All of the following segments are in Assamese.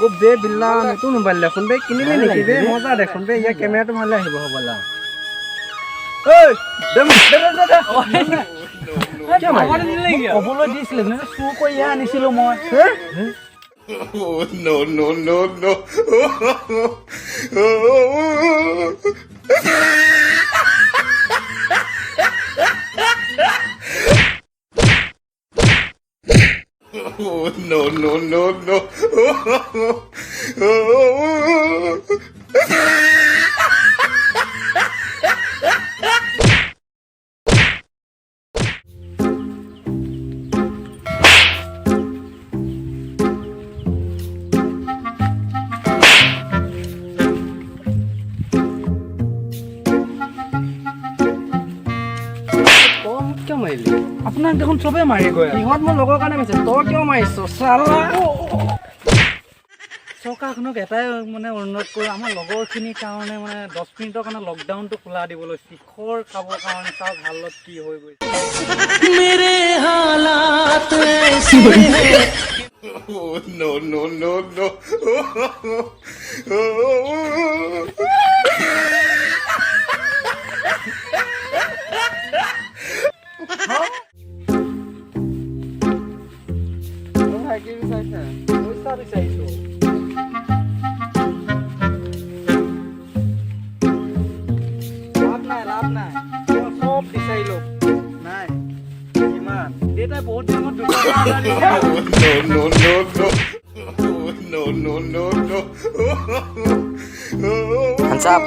ओ बे बिल्ला नतुन मोबाइल देखुन बे किनिले नेকি बे मजा देखुन बे या केमेराটো ভালে আহিব হবলা ओय दम दे क्या मार दिले কি কবলৈ দিছিল নে সু কই ইয়া আনিছিল মই Oh, no, no, no, no. Oh, no, no, no, no. क्या मारिली আপোনাক দেখোন চবে মাৰি গৈ ইহত মোৰ লগৰ কাৰণে মাৰিছে তই কিয় মাৰিছ সালা চৰকাৰখনক এটাই মানে অনুৰোধ কৰোঁ আমাৰ লগৰখিনিৰ কাৰণে মানে 10 মিনিটৰ কাৰণে লকডাউনটো খোলা দিবলৈ শিখৰ খাবৰ কাৰণে চাওক হালত কি হৈ গৈছে मेरे हालात ऐसे हैं Oh, no, no, no, no. ভাইকে বিচাৰিছে পইচা বিচাৰিছোঁ লাভ নাই মই চব বিচাৰিলোঁ নাই ইমান দেউতাই বহুত দিনত No, no, no, no. Oh, no, no, no, no. Hands up.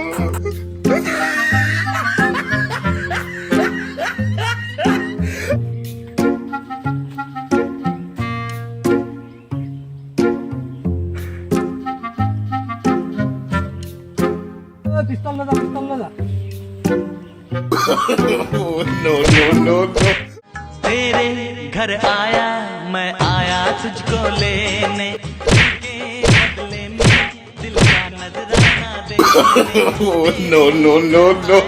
পিস্তল লৈ যা Oh, no, no, no, no. तेरे घर आया मैं आया तुझको लेने के बदले में दिल का नजराना दे Oh, no, no, no, no.